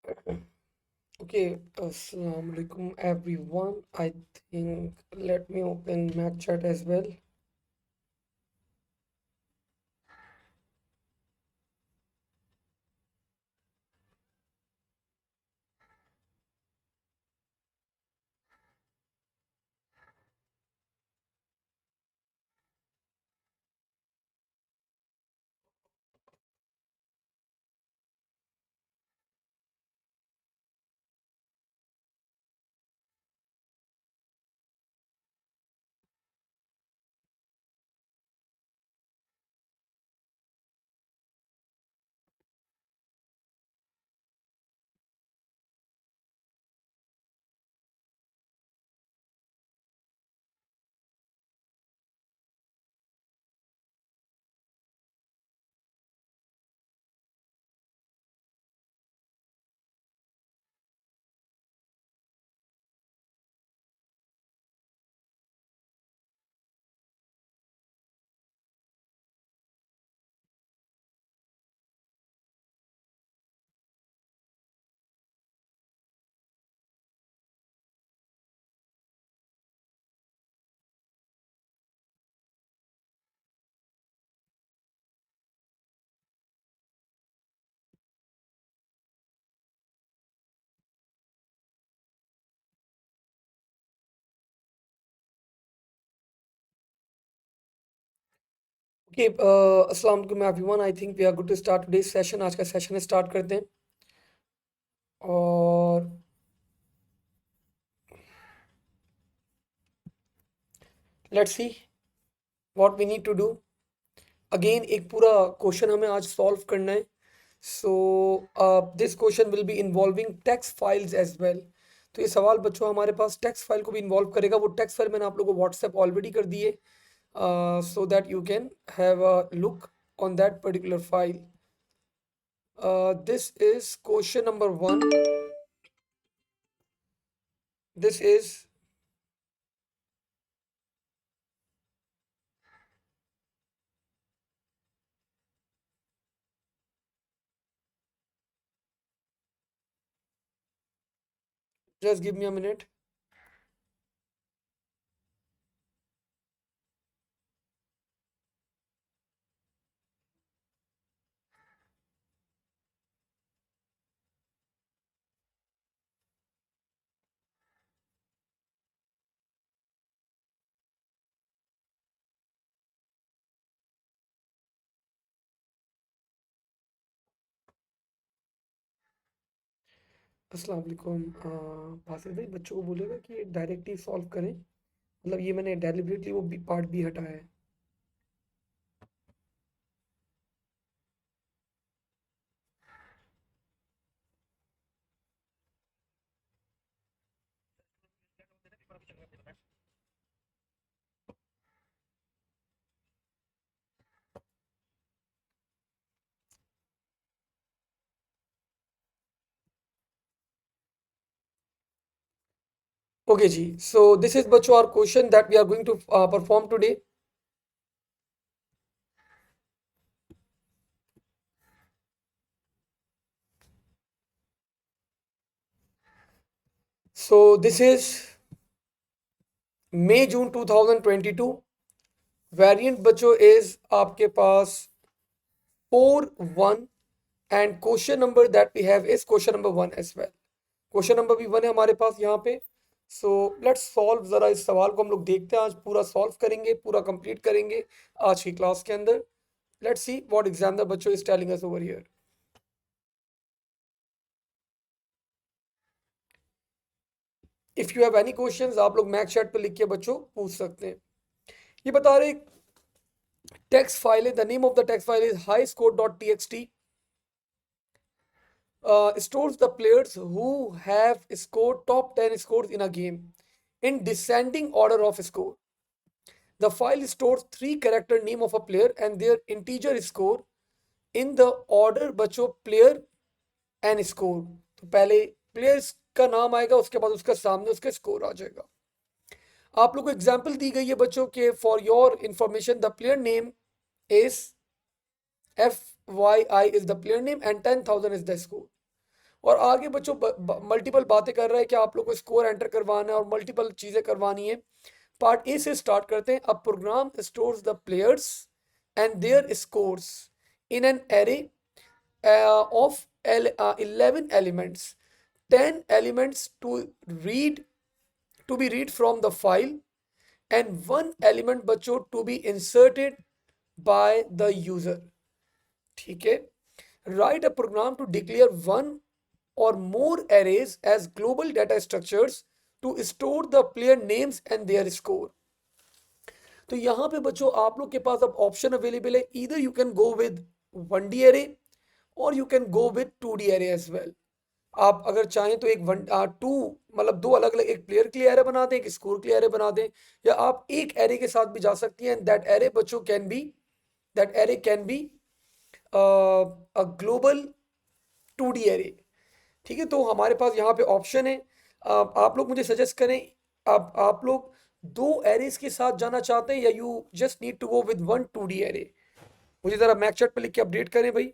Okay, Assalamu alaikum everyone. I think let me open Mac chat as well. Okay, Assalamu alaikum everyone. I think we are good to start today's session. आज का session start करते हैं और let's see what we need to do. Again, एक पूरा question हमें आज solve करना है. So this question will be involving text files as well. तो ये सवाल बच्चों हमारे पास टेक्स्ट फाइल को भी इन्वॉल्व करेगा. वो टेक्स्ट फाइल मैंने आप लोगों को व्हाट्सएप ऑलरेडी कर दी है, so that you can have a look on that particular file. This is question number 1. This is just give me a minute. अस्सलाम वालेकुम. बासित भाई बच्चों को बोलेगा कि डायरेक्ट ही सॉल्व करें. मतलब ये मैंने डेलिबरेटली वो पार्ट भी हटाया है. ओके जी. सो दिस इज बच्चों our question that we are going to perform today. So this is May June 2022. Variant बच्चों इज आपके पास 4-1 and question number that we have is question number 1 as well. Question number भी 1 है हमारे पास यहाँ पे. So let's solve. जरा इस सवाल को हम लोग देखते हैं. आज पूरा सॉल्व करेंगे, पूरा कंप्लीट करेंगे आज की क्लास के अंदर. लेट्स सी व्हाट एग्जामिनर बच्चों is telling us over here. If you have any questions आप लोग मैक चैट पे लिख के बच्चों पूछ सकते हैं. ये बता रहे टेक्स्ट फाइल है. The name of the text file is high score dot T x T. Stores the players who have scored top 10 scores in a game in descending order of score. The file stores 3 character name of a player and their integer score in the order बच्चों player and score. तो पहले players का नाम आएगा, उसके बाद उसका सामने उसका स्कोर आ जाएगा. आप लोग को एग्जांपल दी गई है बच्चों के for your information. The player name is FYI is the player name and 10,000 is the score. और आगे बच्चों मल्टीपल बातें कर रहे हैं कि आप लोग को स्कोर एंटर करवाना है और मल्टीपल चीजें करवानी है। पार्ट ए से स्टार्ट करते हैं। A program stores the players and their scores in an array of 11 elements, 10 elements read to be read from the file, and one element बच्चों to be inserted by the user। ठीक है। Write a program to declare one or more arrays as global data structures to store the player names and their score। तो यहां पे बच्चों आप लोग के पास अब ऑप्शन अवेलेबल है। Either you can go with 1D array और you can go with 2D array as well. आप अगर चाहें तो एक वन टू मतलब दो अलग अलग, एक प्लेयर के लिए एरे बना दें, एक स्कोर के लिए एरे बना दें, या आप एक एरे के साथ भी जा सकती हैं। दैट एरे बच्चों can be a global 2D array. ठीक है। तो हमारे पास यहाँ पे ऑप्शन है। आप लोग मुझे सजेस्ट करें, आप लोग दो एरेज के साथ जाना चाहते हैं या you just need to go with one 2D array. मुझे जरा मैक चैट पे लिख के अपडेट करें भाई।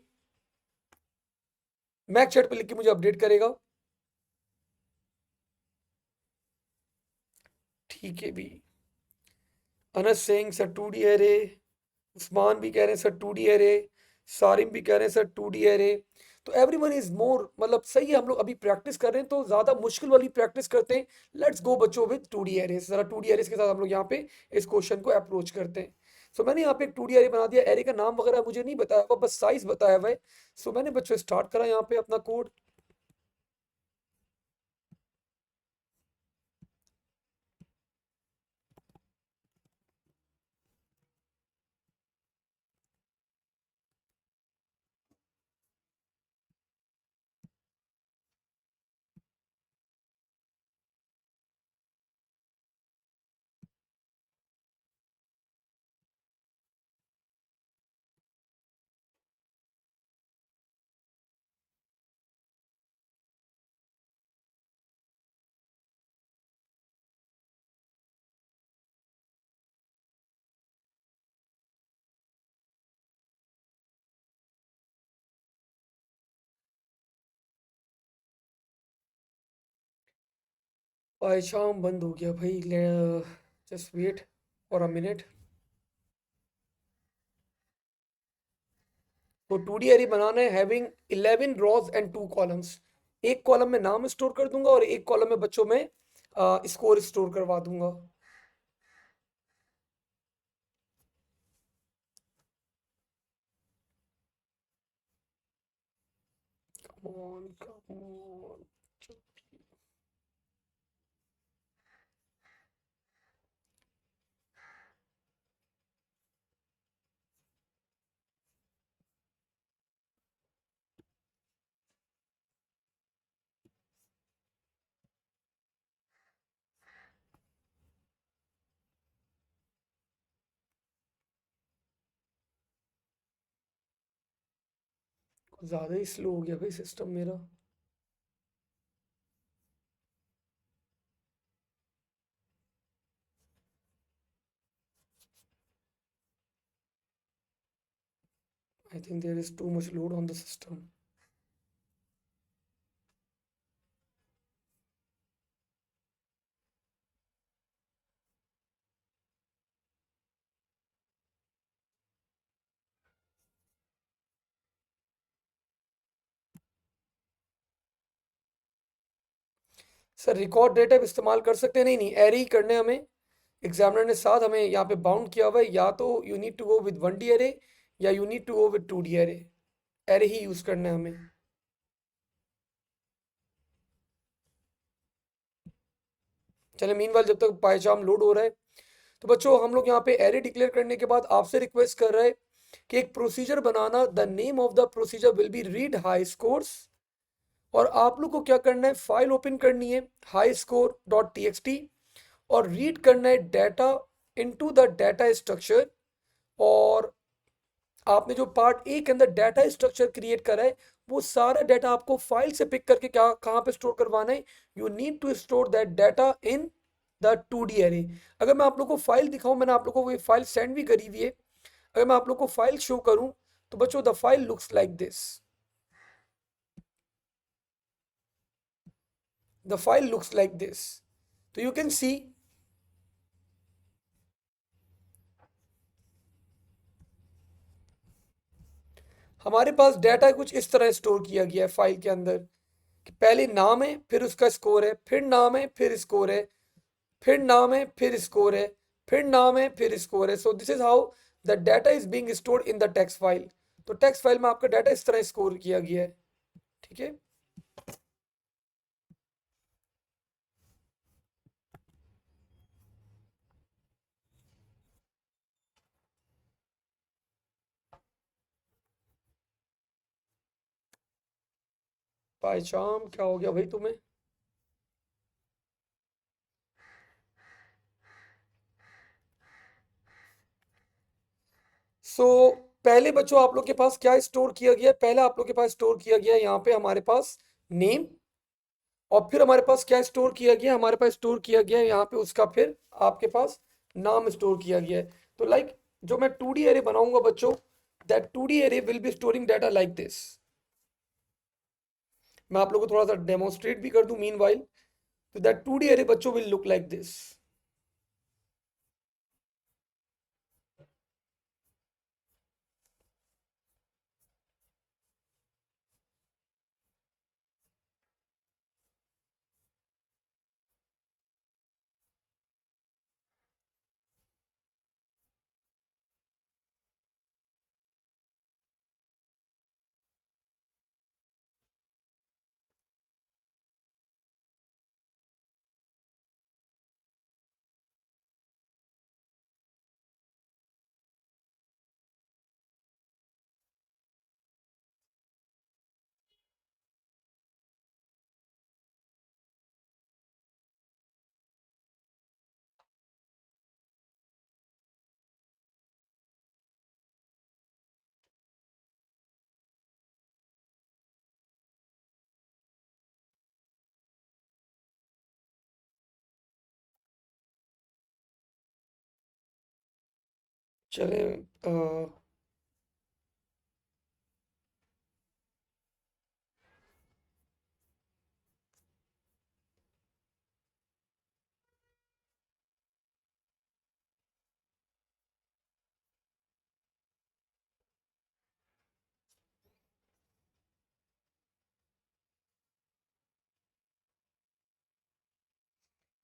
मैक चैट पे लिख के मुझे अपडेट करेगा। ठीक है भी। Anas Singh sir 2D array, Usman भी कह रहे हैं सर 2D एरे, सारिम भी कह रहे हैं सर 2D एरे। तो एवरीवन इज मोर मतलब सही है। हम लोग अभी प्रैक्टिस कर रहे हैं तो ज्यादा मुश्किल वाली प्रैक्टिस करते हैं। लेट्स गो बच्चों विद 2D एरेस। जरा 2D एरेस के साथ हम लोग यहाँ पे इस क्वेश्चन को अप्रोच करते हैं। सो मैंने यहाँ पे एक 2D एरे बना दिया। एरे का नाम वगैरह मुझे नहीं बताया हुआ, बस साइज बताया हुआ है। सो मैंने बच्चों स्टार्ट करा यहाँ पे अपना कोड। शाम बंद हो गया भाई। Just wait for a minute. तो 2D एरे बनाना है हैविंग 11 रॉज एंड 2 कॉलम्स। एक कॉलम में नाम स्टोर कर दूंगा और एक कॉलम में बच्चों में स्कोर स्टोर करवा दूंगा। Come on, come on. ज्यादा ही स्लो हो गया भाई सिस्टम मेरा। I think there is too much load on the system. Sir record data इस्तेमाल कर सकते हैं? नहीं नहीं, एरे ही करने हैं हमें। एग्जामिनर ने साथ हमें यहाँ पे बाउंड किया हुआ है, या तो you need to go with 1D array या you need to go with 2D array. Array ही यूज करना है हमें। चले मीनवाइल जब तक पायचाम लोड हो रहा है, तो बच्चों हम लोग यहाँ पे एरे डिक्लेयर करने के बाद आपसे रिक्वेस्ट कर रहे हैं कि एक procedure banana. The name of the procedure will be read high scores. और आप लोग को क्या करना है, फाइल ओपन करनी है high score dot T x T, और रीड करना है data into the data structure. और आपने जो पार्ट ए के अंदर डाटा स्ट्रक्चर क्रिएट करा है, वो सारा डाटा आपको फाइल से पिक करके क्या कहाँ पे स्टोर करवाना है। You need to store that data in the 2D array. अगर मैं आप लोग को फाइल दिखाऊं, मैंने आप लोग को वो फाइल सेंड भी करी हुई है। अगर मैं आप लोग को फाइल शो करूं तो बच्चों the file looks like this. the file looks like this. So you can see हमारे पास डाटा कुछ इस तरह स्टोर किया गया है फाइल के अंदर कि पहले नाम है, फिर उसका स्कोर है, फिर नाम है, फिर स्कोर है, फिर नाम है, फिर स्कोर है, फिर नाम है, फिर स्कोर है. सो this is how the data is being stored in the text file. तो टेक्स्ट फाइल में आपका डाटा इस तरह स्कोर किया गया है. ठीक है. भाई शाम क्या हो गया भाई तुम्हें? सो पहले बच्चों आप लोग के पास क्या स्टोर किया गया है? पहले आप लोग के पास स्टोर किया गया है यहाँ पे हमारे पास नेम. और फिर हमारे पास क्या स्टोर किया गया? हमारे पास स्टोर किया गया है यहाँ पे उसका फिर आपके पास नाम स्टोर किया गया है. तो लाइक जो मैं 2D एरे बनाऊंगा बच्चों, that 2D array will be storing data like this. मैं आप लोगों को थोड़ा सा डेमोन्स्ट्रेट भी कर दूं मीनवाइल. तो दैट 2D एरे बच्चों विल लुक लाइक दिस. चले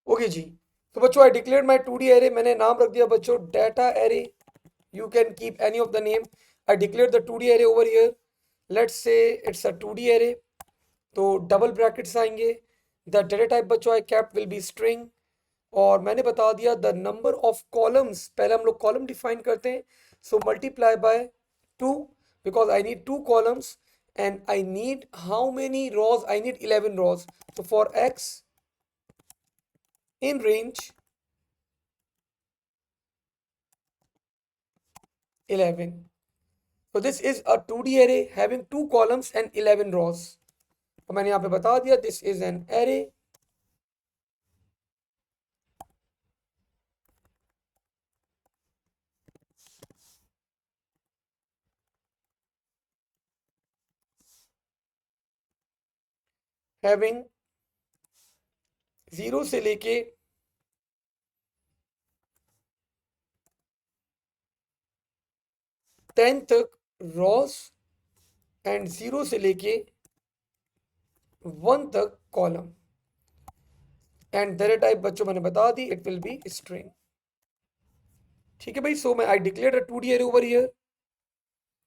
ओके जी. तो बच्चों I declare my 2D array. मैंने नाम रख दिया बच्चों data array. You can keep any of the name. I declared the 2D array over here. Let's say it's a 2D array. तो double brackets आएंगे. द डेटा टाइप बच्चों I kept will be string. और मैंने बता दिया the number of columns. पहले हम लोग कॉलम डिफाइन करते हैं. So multiply by 2 because I need 2 columns and I need how many rows? I need 11 rows. So for x in range 11. So this is a 2D array having 2 columns and 11 rows. और मैंने यहाँ पे बता दिया this is an array having 0 से लेके 10 तक Ross and 0 से लेके 1 तक कॉलम. एंड डेटा टाइप बच्चों मैंने बता दी इट विल बी स्ट्रिंग. ठीक है भाई. सो मैं I declare a 2D array over here.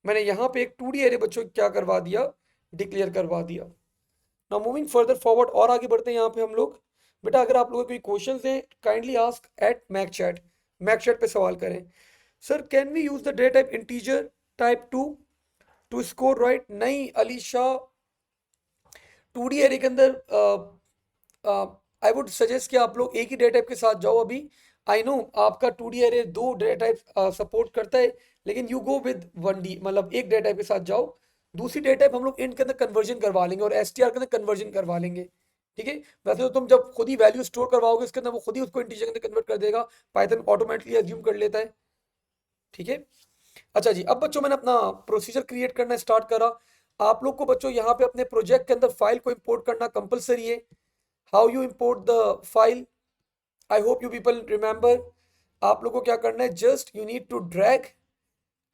मैंने यहाँ पे एक 2D एरे बच्चों क्या करवा दिया? डिक्लेयर करवा दिया. नाउ मूविंग फर्दर फॉरवर्ड और आगे बढ़ते हैं यहाँ पे हम लोग. बेटा अगर आप लोगों को कोई क्वेश्चन है kindly ask at Mac chat. Mac chat पे सवाल करें. Sir can we use the data type integer type to score right? नहीं अलीशा. 2D एरे के अंदर आई वुड सजेस्ट कि आप लोग एक ही डेटा टाइप के साथ जाओ अभी. आई नो आपका 2D array 2 data type support करता है लेकिन यू गो विद 1D मतलब एक डेटा टाइप के साथ जाओ. दूसरी डेटा टाइप हम लोग इंट के अंदर कन्वर्जन करवा लेंगे और एसटीआर के अंदर कन्वर्जन करवा लेंगे. ठीक है. वैसे तो तुम जब खुद ही वैल्यू स्टोर करवाओगे इसके अंदर वो खुद ही उसको इंटीजर के अंदर कन्वर्ट कर देगा. पाइथन ऑटोमेटिकली अज्यूम कर लेता है. ठीक है. अच्छा जी. अब बच्चों मैंने अपना प्रोसीजर क्रिएट करना स्टार्ट करा. आप लोग को बच्चों यहाँ पे अपने प्रोजेक्ट के अंदर फाइल को इंपोर्ट करना कंपलसरी है. How you import the file? I hope you people remember. आप लोग को क्या करना है, just you need to drag,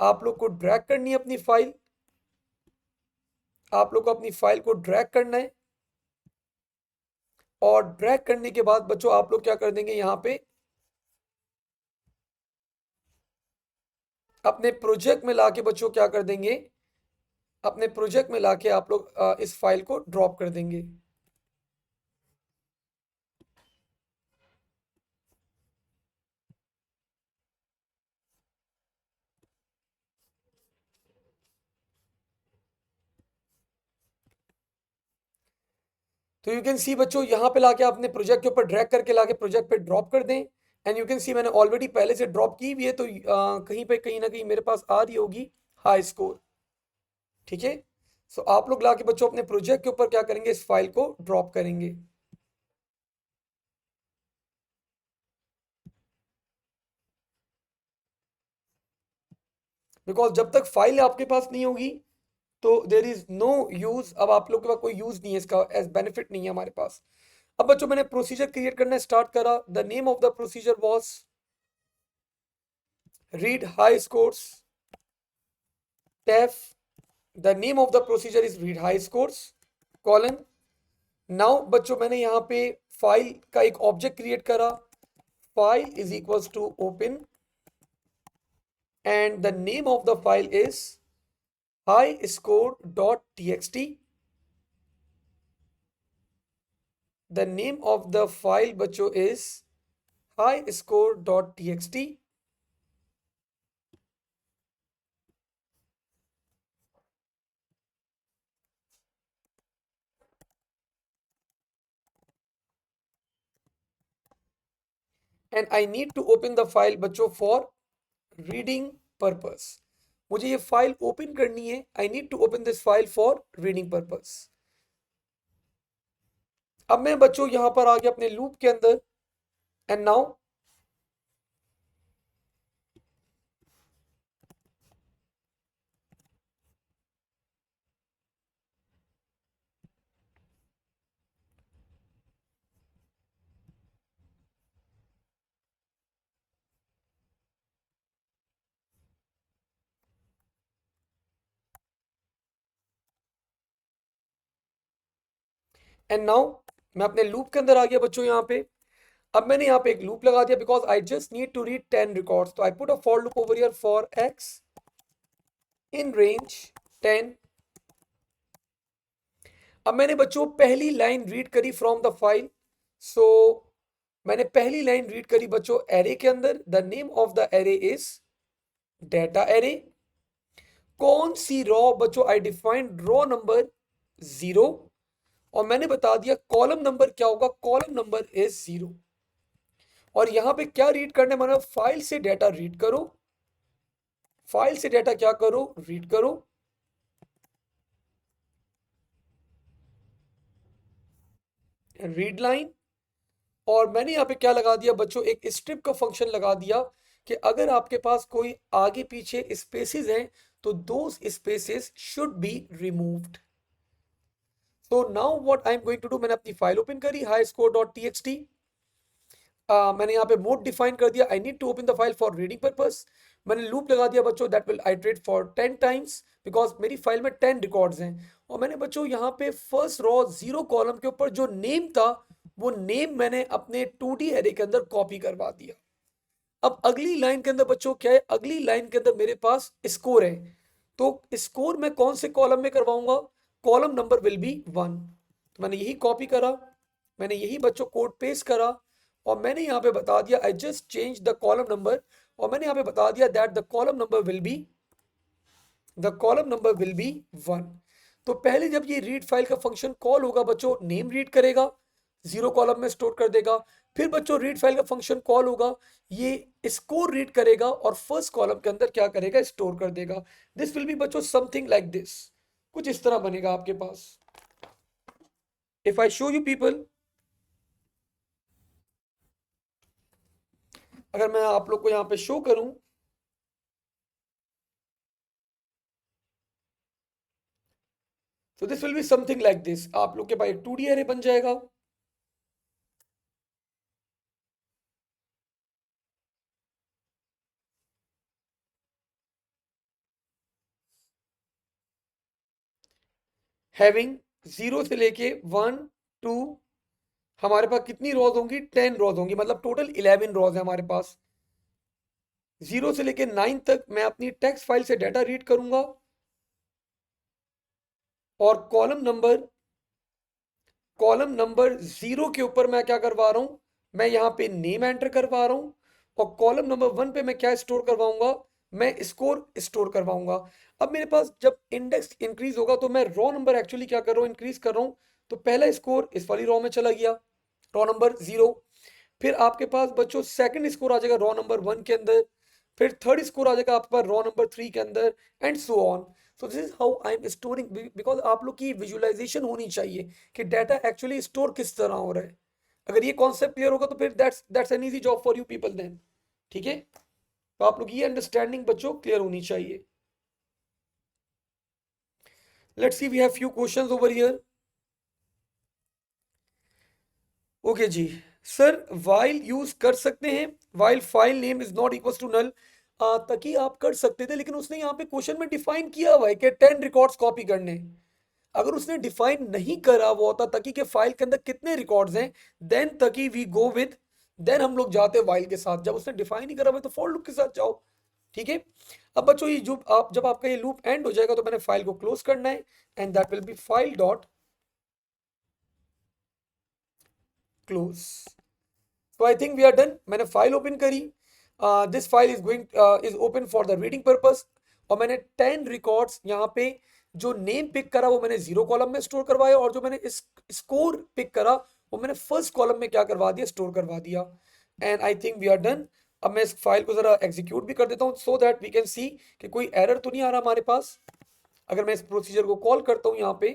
आप लोग को ड्रैग करनी है अपनी फाइल, आप लोग को अपनी फाइल को ड्रैग करना है। और ड्रैग करने के बाद बच्चों आप लोग क्या कर देंगे, यहाँ पे अपने प्रोजेक्ट में लाके बच्चों क्या कर देंगे, अपने प्रोजेक्ट में लाके आप लोग इस फाइल को ड्रॉप कर देंगे। तो यू कैन सी बच्चों, यहाँ पे लाके अपने प्रोजेक्ट के ऊपर ड्रैग करके लाके प्रोजेक्ट पे ड्रॉप कर दें। एंड यू कैन सी मैंने ऑलरेडी पहले से ड्रॉप की हुई है, तो कहीं पे कहीं ना कहीं मेरे पास आ रही होगी हाई स्कोर। ठीक है, सो आप लोग लाके बच्चों अपने प्रोजेक्ट के ऊपर क्या करेंगे, इस फाइल को ड्रॉप करेंगे। बिकॉज जब तक फाइल आपके पास नहीं होगी तो देर इज नो यूज, अब आप लोग के पास कोई यूज नहीं है इसका, एज बेनिफिट नहीं है हमारे पास। अब बच्चों मैंने प्रोसीजर क्रिएट करना स्टार्ट करा। The name of the procedure was read high scores टैफ। The name of the procedure is read high scores colon. Now बच्चों मैंने यहाँ पे फाइल का एक ऑब्जेक्ट क्रिएट करा, file is equals to open and the name of the file is highscore.txt. The name of the file बच्चों is highscore.txt. And I need to open the file बच्चों for reading purpose. मुझे ये file open करनी है। I need to open this file for reading purpose. अब मैं बच्चों यहां पर आ गया अपने लूप के अंदर। एंड नाउ मैं अपने लूप के अंदर आ गया बच्चों यहाँ पे। अब मैंने यहाँ पे एक लूप लगा दिया because I just need to read 10 records. तो I put a for loop over here for x in range 10। अब मैंने बच्चों पहली लाइन रीड करी फ्रॉम द फाइल। सो मैंने पहली लाइन रीड करी बच्चों एरे के अंदर। The name of the array is data array. कौन सी रॉ बच्चों, आई डिफाइंड रॉ नंबर 0 और मैंने बता दिया कॉलम नंबर क्या होगा, कॉलम नंबर इज 0। और यहां पे क्या रीड करने, मतलब फाइल से डेटा रीड करो, फाइल से डेटा क्या करो, रीड करो। Read line. और मैंने यहाँ पे क्या लगा दिया बच्चों, एक स्ट्रिप का फंक्शन लगा दिया कि अगर आपके पास कोई आगे पीछे स्पेसेस हैं तो those spaces should be removed. तो now what I am going to do, मैंने अपनी फाइल ओपन करी highscore.txt। मैंने यहाँ पे मोड डिफाइन कर दिया, I need to open the file for reading purpose. मैंने लूप लगा दिया बच्चों that will iterate for 10 times because मेरी फाइल में 10 रिकॉर्ड्स हैं। और मैंने बच्चों यहाँ पे फर्स्ट रॉ 0 कॉलम के ऊपर जो नेम था वो नेम मैंने अपने 2D एरे के अंदर कॉपी करवा दिया। अब अगली लाइन के अंदर बच्चों क्या है, अगली लाइन के अंदर मेरे पास स्कोर है। तो स्कोर मैं कौन से कॉलम में करवाऊंगा, कॉलम नंबर विल बी 1। तो मैंने यही कॉपी करा, मैंने यही बच्चों कोड पेस्ट करा और मैंने यहाँ पे बता दिया I just change the column number. और मैंने यहाँ पे बता दिया that the column number will be, the column number will be 1। तो पहले जब ये रीड फाइल का फंक्शन कॉल होगा बच्चों, नेम रीड करेगा, 0 कॉलम में स्टोर कर देगा। फिर बच्चों रीड फाइल का फंक्शन कॉल होगा, ये स्कोर रीड करेगा और फर्स्ट कॉलम के अंदर क्या करेगा, स्टोर कर देगा। दिस विल बी बच्चों समथिंग लाइक दिस, कुछ इस तरह बनेगा आपके पास। If I show you people, अगर मैं आप लोग को यहाँ पे शो करूं, तो this will be something like this. आप लोग के पास एक 2D एरे बन जाएगा। हैविंग 0 से लेके 1 2 हमारे पास कितनी रोज होंगी, 10 रोज होंगी, मतलब टोटल 11 रोज है हमारे पास। 0 से लेके 9 तक मैं अपनी टेक्स्ट फाइल से डाटा रीड करूंगा, और कॉलम नंबर 0 के ऊपर मैं क्या करवा रहा हूं, मैं यहाँ पे नेम एंटर करवा रहा हूं, और कॉलम नंबर 1 पे मैं क्या स्टोर करवाऊंगा, मैं स्कोर स्टोर करवाऊंगा। अब मेरे पास जब इंडेक्स इंक्रीज होगा तो मैं रॉ नंबर एक्चुअली क्या कर रहा हूँ, इंक्रीज कर रहा हूँ। तो पहला स्कोर इस वाली रॉ में चला गया, रॉ नंबर 0। फिर आपके पास बच्चों सेकंड स्कोर आ जाएगा रॉ नंबर 1 के अंदर, फिर थर्ड स्कोर आ जाएगा आपके पास रॉ नंबर 3 के अंदर, and so on. So this is how I am storing, because आप लोग की विजुअलाइजेशन होनी चाहिए कि डाटा एक्चुअली स्टोर किस तरह हो रहा है। अगर ये कॉन्सेप्ट क्लियर होगा तो फिर that's an easy job for you people then. ठीक है, तो आप लोग ये अंडरस्टैंडिंग बच्चों क्लियर होनी चाहिए। Let's see, we have few questions over here. Okay जी, सर वाइल यूज कर सकते हैं, while file name is not equal to null, ताकि आप कर सकते थे, लेकिन उसने यहाँ पे क्वेश्चन में डिफाइन किया हुआ है कि 10 रिकॉर्ड्स कॉपी करने। अगर उसने डिफाइन नहीं करा हुआ होता तकी के फाइल के अंदर कितने रिकॉर्ड्स हैं, देन तकी वी गो विद, देन हम लोग जाते वाइल के साथ। जब उसने डिफाइन ही करा हुआ है तो फॉर लूप के साथ जाओ। ठीक है, अब बच्चों ये जब आपका ये लूप एंड हो जाएगा तो मैंने फाइल को क्लोज करना है, and that will be file dot close. तो I think we are done. मैंने फाइल ओपन करी, this file is open for the reading purpose, और मैंने 10 रिकॉर्ड्स यहाँ पे जो नेम पिक करा वो मैंने 0 कॉलम में स्टोर करवाया, और जो मैंने इस स्कोर पिक करा वो मैंने फर्स्ट कॉलम में क्या करवा दिया, स्टोर करवा दिया। And I think we are done. अब मैं इस फाइल को जरा एग्जीक्यूट भी कर देता हूँ so that we can see कि कोई एरर तो नहीं आ रहा हमारे पास। अगर मैं इस प्रोसीजर को कॉल करता हूँ यहाँ पे,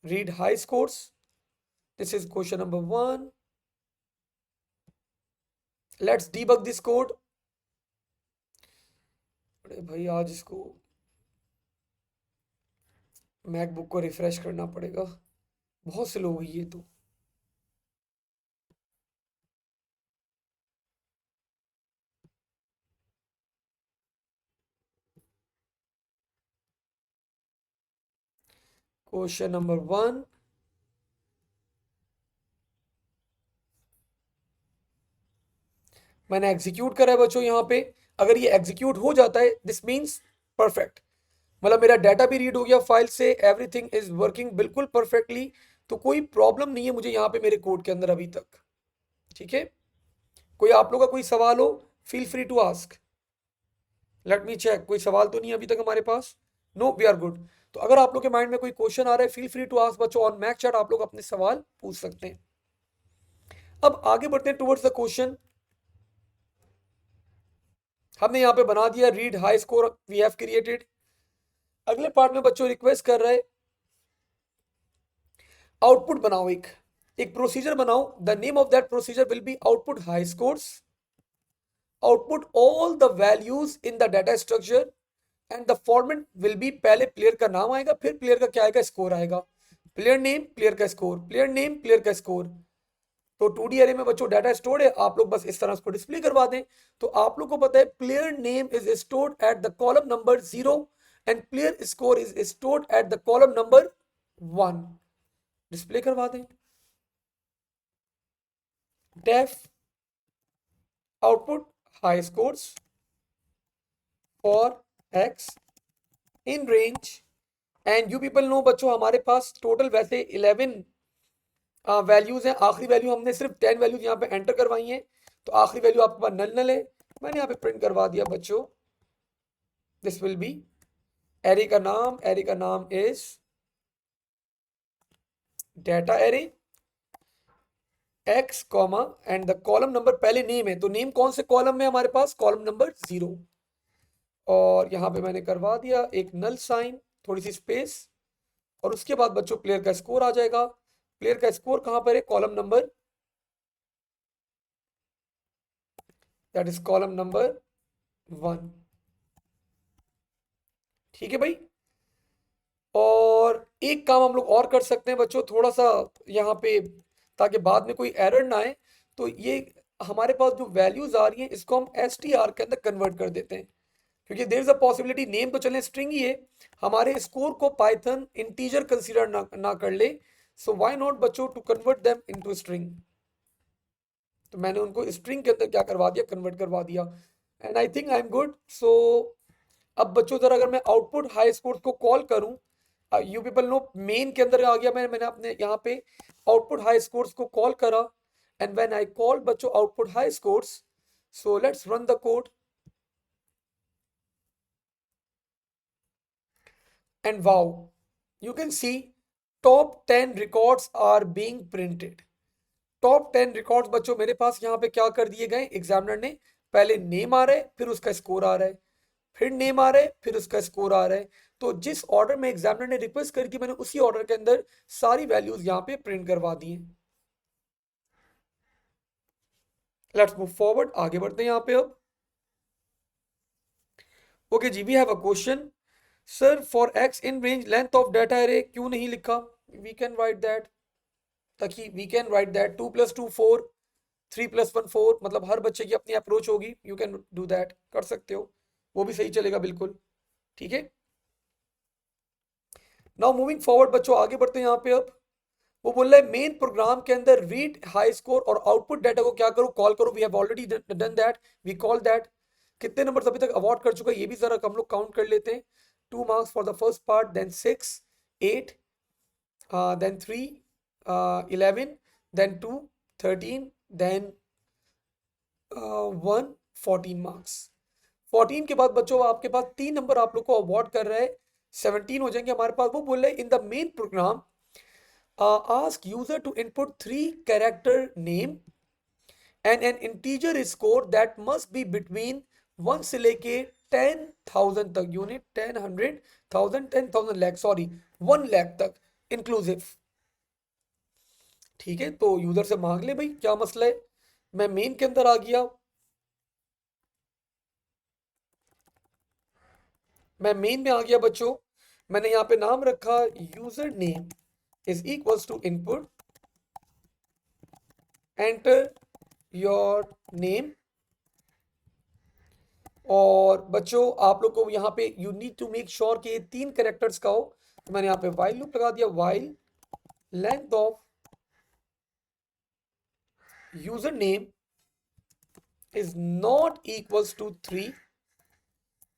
read high scores, this is question number 1, let's debug this code. अरे भाई आज इसको मैकबुक को रिफ्रेश करना पड़ेगा, बहुत स्लो हुई है तो। क्वेश्चन नंबर 1, मैंने एग्जीक्यूट करा है बच्चों यहाँ पे। अगर ये एग्जीक्यूट हो जाता है दिस मीन्स परफेक्ट, मतलब मेरा डाटा भी रीड हो गया फाइल से, एवरीथिंग इज वर्किंग बिल्कुल परफेक्टली। तो कोई प्रॉब्लम नहीं है मुझे यहाँ पे मेरे कोड के अंदर अभी तक। ठीक है, कोई आप लोग का कोई सवाल हो, feel free to ask. Let me check, कोई सवाल तो नहीं है अभी तक हमारे पास। No, we are good. तो अगर आप लोग के माइंड में कोई क्वेश्चन आ रहा है, फील फ्री टू आस्क बच्चों, ऑन मैक चैट आप लोग अपने सवाल पूछ सकते हैं। अब आगे बढ़ते हैं टुवर्ड्स द क्वेश्चन। हमने यहाँ पे बना दिया read high score we have created. अगले पार्ट में बच्चों रिक्वेस्ट कर रहे हैं आउटपुट बनाओ, एक प्रोसीजर बनाओ। The name of that procedure will be output high scores, output all the values in the data structure, and the format will be, पहले प्लेयर का नाम आएगा, फिर प्लेयर का क्या आएगा, स्कोर आएगा। प्लेयर नेम, प्लेयर का स्कोर, प्लेयर नेम, प्लेयर का स्कोर। तो 2D एरे में बच्चों डाटा स्टोर्ड है, आप लोग बस इस तरह उसको डिस्प्ले करवा दें। तो आप लोग को पता है player name is stored at the column number 0, and player score is stored at the column number 1। Display करवा दें, def output high scores for x in range. And you people know बच्चों हमारे पास टोटल वैसे 11 values हैं, आखिरी value हमने सिर्फ 10 values यहाँ पे एंटर करवाई हैं, तो आखिरी वैल्यू आपके पास नल नल है। मैंने यहाँ पे प्रिंट करवा दिया बच्चों, दिस विल बी एरे का नाम is data array x comma, and the column number, पहले नेम है तो नेम कौन से कॉलम में हमारे पास, कॉलम नंबर 0। और यहाँ पे मैंने करवा दिया एक नल साइन, थोड़ी सी स्पेस, और उसके बाद बच्चों प्लेयर का स्कोर आ जाएगा। प्लेयर का स्कोर कहां पर है, column number, that is column number 1। ठीक है भाई, और एक काम हम लोग और कर सकते हैं बच्चों, थोड़ा सा यहाँ पे, ताकि बाद में कोई एरर ना आए। तो ये हमारे पास जो वैल्यूज आ रही हैं इसको हम str के अंदर कन्वर्ट कर देते हैं, क्योंकि there is a possibility name तो चले स्ट्रिंग ही है, हमारे स्कोर को पाइथन इंटीजर कंसीडर ना कर ले, सो व्हाई नॉट बच्चों to convert them into string. तो मैंने उनको स्ट्रिंग के अंदर क्या करवा दिया, कन्वर्ट करवा दिया। And I think I am good. So अब बच्चों जरा अगर मैं आउटपुट हाई स्कोर को कॉल करूं, यू पीपल नो मेन के अंदर आ गया मैंने अपने यहाँ पे आउटपुट हाई स्कोर्स को कॉल करा। एंड व्हेन आई कॉल बच्चों output high scores, so let's run the code. And wow, you can see top 10 records are being printed। Top 10 records बच्चों मेरे पास यहाँ पे क्या कर दिए गए एग्जामिनर ने, पहले नेम आ रहा है, फिर उसका स्कोर आ रहा है, फिर नेम आ रहा है, फिर उसका स्कोर आ रहा है। तो जिस ऑर्डर में एग्जामिनर ने रिक्वेस्ट करी थी, मैंने उसी ऑर्डर के अंदर सारी वैल्यूज यहाँ पे प्रिंट करवा दी हैं। लेट्स मूव फॉरवर्ड, आगे बढ़ते हैं यहाँ पे अब। ओके जी, we have a question. Sir for x in range length of data array क्यों नहीं लिखा? वी कैन राइट दैट, ताकि वी कैन राइट दैट 2+2 4, 3+1 4, मतलब हर बच्चे की अपनी अप्रोच होगी। यू कैन डू दैट, कर सकते हो, वो भी सही चलेगा बिल्कुल। ठीक है, नाउ मूविंग फॉरवर्ड बच्चों आगे बढ़ते हैं यहाँ पे अब। वो बोल रहा है मेन प्रोग्राम के अंदर रीड हाई स्कोर और आउटपुट डाटा को क्या करो, कॉल करो। We have already done that, we call that. कितने नंबर अभी तक अवॉर्ड कर चुका है ये भी जरा हम लोग काउंट कर लेते हैं। 2 marks for the first part, then 6, 8, then 3, 11, then 2, 13, then 1, 14 marks। 14 के बाद बच्चों आपके पास 3 नंबर आप लोग को अवार्ड कर रहा है, 17 हो जाएंगे हमारे पास। वो बोल रहे हैं in the main program ask user to input 3 character name and an integer score that must be between 1 से लेके 10,000 तक, यूनिट 10, 100,000, 10,000 लाख, सॉरी 1 लाख तक इंक्लूसिव। ठीक है, तो यूजर से मांग ले भाई क्या मसला है। मैं मेन के अंदर आ गया, मैं मेन में आ गया बच्चों। मैंने यहाँ पे नाम रखा user name is equals to input, enter your name. और बच्चों आप लोग को यहाँ पे you need to make sure कि ये 3 कैरेक्टर्स का हो। तो मैंने यहाँ पे वाइल लूप लगा दिया, while length of user name is not equals to 3।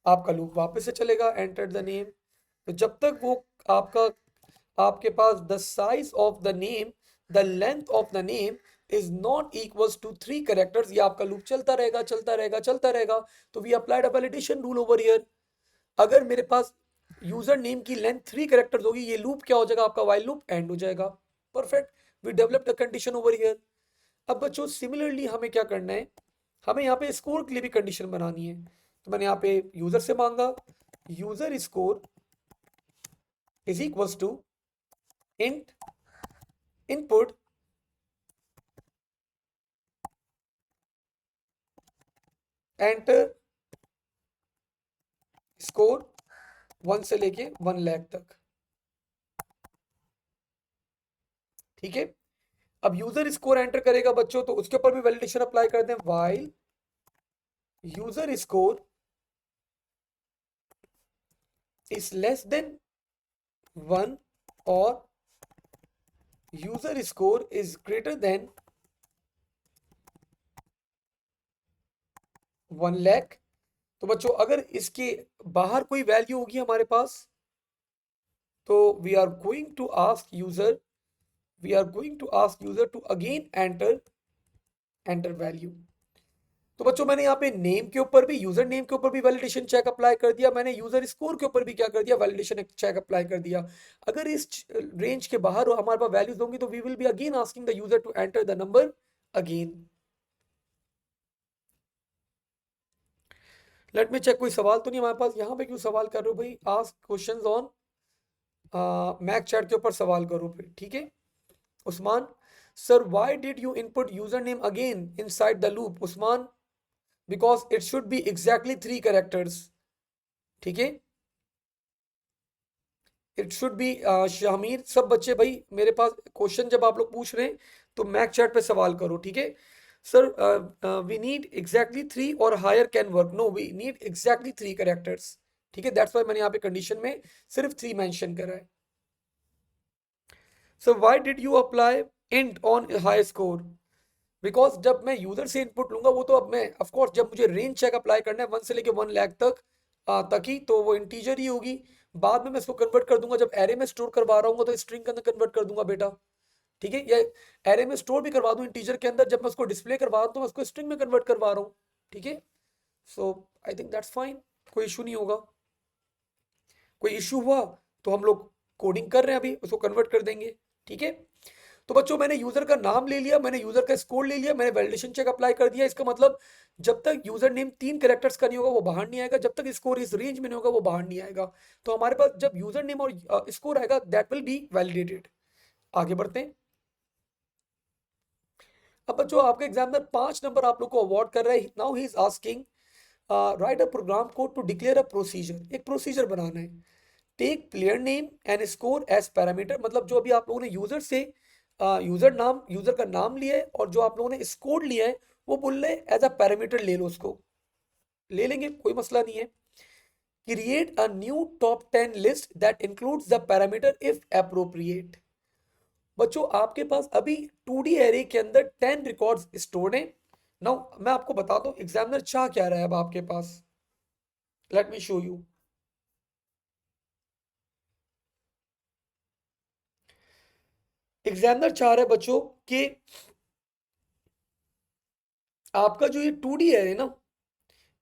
आपका लूप वापस से चलेगा, एंटर द नेम। तो जब तक वो आपका आपके पास the size of the name, the length of the name is not equals to 3 characters, ये आपका लूप चलता रहेगा चलता रहेगा चलता रहेगा। तो we applied a validation rule over here. अगर मेरे पास यूजर नेम की लेंथ 3 कैरेक्टर्स होगी, ये लूप क्या हो जाएगा आपका, वाइल लूप एंड हो जाएगा। Perfect, we develop the condition over here. अब बच्चों सिमिलरली हमें क्या करना है, हमें यहाँ पे स्कोर के लिए भी कंडीशन बनानी है। तो मैंने यहाँ पे यूजर से मांगा user score is equals to int input enter score 1 से लेके 1 लाख तक। ठीक है, अब यूजर स्कोर एंटर करेगा बच्चों, तो उसके ऊपर भी वैलिडेशन अप्लाई कर दें, while user score is less than 1 और user score is greater than 1 lakh. तो बच्चों अगर इसके बाहर कोई वैल्यू होगी हमारे पास, तो we are going to ask user to again enter value. तो बच्चों मैंने यहाँ पे नेम के ऊपर भी, यूजर नेम के ऊपर भी वैलिडेशन चेक अप्लाई कर दिया, मैंने यूजर स्कोर के ऊपर भी क्या कर दिया, वैलिडेशन चेक अप्लाई कर दिया। अगर इस रेंज के बाहर हमारे पास वैल्यूज होंगी, तो we will be again asking the user to enter the number again. Let me check, कोई सवाल तो नहीं हमारे पास यहाँ पे। क्यों सवाल कर रहे हो भाई, ask questions on Mac chat के ऊपर सवाल करो फिर। ठीक है, Usman sir why did you input user name again inside the loop? Usman because it should be exactly 3 characters. ठीक है, इट शुड बी शामिर। सब बच्चे भाई मेरे पास क्वेश्चन जब आप लोग पूछ रहे हैं तो मैक चैट पे सवाल करो। ठीक है सर, वी नीड एग्जैक्टली 3 और higher can work? No, we need exactly 3 characters. ठीक है, दैट्स वाई मैंने यहाँ पे कंडीशन में सिर्फ 3 मेंशन करा है। So why did you apply int on high score? Because जब मैं यूजर से इनपुट लूंगा वो तो अब मैं ऑफ कोर्स जब मुझे रेंज चेक अप्लाई करना है 1 से लेके 1 लाख तक तक ही, तो वो इंटीजर ही होगी। बाद में मैं इसको कन्वर्ट कर दूंगा, जब एरे में स्टोर करवा रहा हूँ तो स्ट्रिंग के अंदर कन्वर्ट कर दूंगा बेटा। ठीक है, या एरे में स्टोर भी करवा दूं इंटीजर के अंदर, जब मैं उसको डिस्प्ले करवा रहा हूँ तो मैं उसको स्ट्रिंग में कन्वर्ट करवा रहा हूँ। ठीक है, so I think that's fine, कोई इशू नहीं होगा। कोई इशू हुआ तो हम लोग कोडिंग कर रहे हैं अभी, उसको कन्वर्ट कर देंगे। ठीक है, तो बच्चों मैंने यूजर का नाम ले लिया, मैंने यूजर का स्कोर ले लिया, मैंने वैलिडेशन चेक अप्लाई कर दिया। इसका मतलब जब तक यूजर नेम 3 कैरेक्टर्स का नहीं होगा वो बाहर नहीं आएगा, जब तक स्कोर इस रेंज में नहीं होगा वो बाहर नहीं आएगा। तो हमारे पास जब यूजर नेम और स्कोर आएगा दैट विल बी वैलिडेटेड। आगे बढ़ते हैं। अब बच्चों आपका एग्जामिनर 5 नंबर आप लोग को अवार्ड कर रहा है। Now he is asking write a program code to declare a procedure. एक प्रोसीजर बनाना है। Take player name and score as parameter, मतलब जो अभी आप लोगों ने यूजर से यूजर का नाम लिया है और जो आप लोगों ने स्कोर लिया है वो बोल रहे एज अ पैरामीटर ले लो, उसको ले लेंगे, कोई मसला नहीं है। Create a new top 10 list that includes the parameter if appropriate. बच्चों आपके पास अभी 2D एरे के अंदर 10 रिकॉर्ड्स स्टोर्ड हैं। नाउ मैं आपको बताता हूँ एग्जामिनर चाह क्या रहा है अब आपके पास। Let me show you. Examiner चाह रहा है बच्चों कि आपका जो ये 2D एरे ना,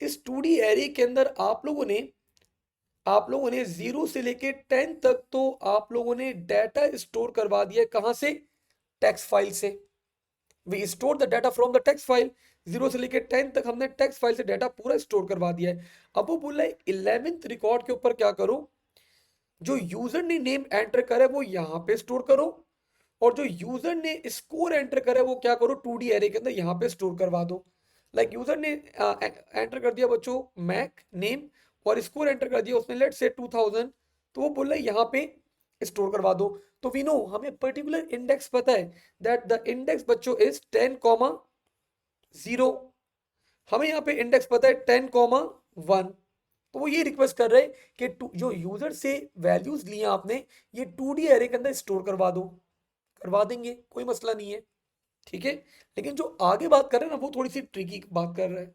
इस 2D एरे के अंदर आप लोगों ने 0 से लेके 10 तक तो आप लोगों ने डाटा स्टोर करवा दिया है। कहां से? टेक्स्ट फाइल से। We store the data from the text file. 0 से लेके 10 तक हमने टेक्स्ट फाइल से डाटा पूरा स्टोर करवा दिया है। अब वो बोल रहा है 11th रिकॉर्ड के ऊपर क्या करो, जो यूजर ने नेम एंटर करा है वो यहाँ पे स्टोर करो, और जो यूजर ने स्कोर एंटर करा है वो क्या करो 2D एरे के अंदर यहाँ पे स्टोर करवा दो। लाइक यूजर ने एंटर कर दिया बच्चों मैक नेम, और स्कोर एंटर कर दिया उसने लेट से 2000, तो वो बोल रहा है यहाँ पे स्टोर करवा दो। तो वी नो हमें पर्टिकुलर इंडेक्स पता है, दैट द इंडेक्स बच्चों इज 10,0। हमें यहाँ पे इंडेक्स पता है 10,1। तो वो ये रिक्वेस्ट कर रहे हैं कि जो यूजर से वैल्यूज लिए आपने ये 2D एरे के अंदर स्टोर करवा दो। करवा देंगे, कोई मसला नहीं है। ठीक है, लेकिन जो आगे बात कर रहे हैं ना वो थोड़ी सी ट्रिकी बात कर रहा है।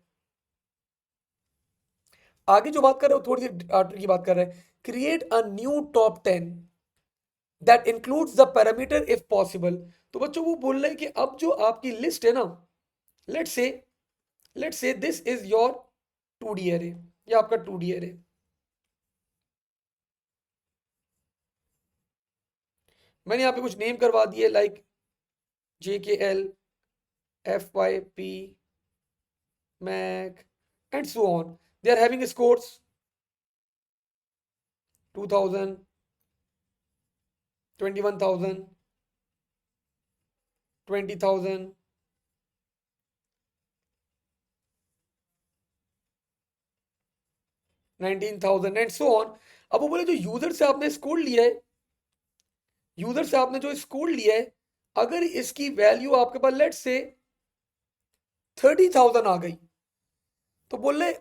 आगे जो बात कर रहे हैं वो थोड़ी सी ट्रिकी बात कर रहे हैं। Create a new top 10 that includes the parameter if possible. तो बच्चों वो बोल रहे हैं कि अब जो आपकी लिस्ट है ना, let's say this is your 2D array, ये आपका 2D एरे। मैंने यहाँ पे कुछ नेम करवा दिए like JKL, FYP, Mac and so on. They are having scores 2000, 21,000, 20,000, 19,000 and so on. अब वो बोले जो यूजर से आपने स्कोर लिया है, यूजर से आपने जो स्कोर लिया है, अगर इसकी वैल्यू आपके पास लेट से 30,000 आ गई, तो बोल रहे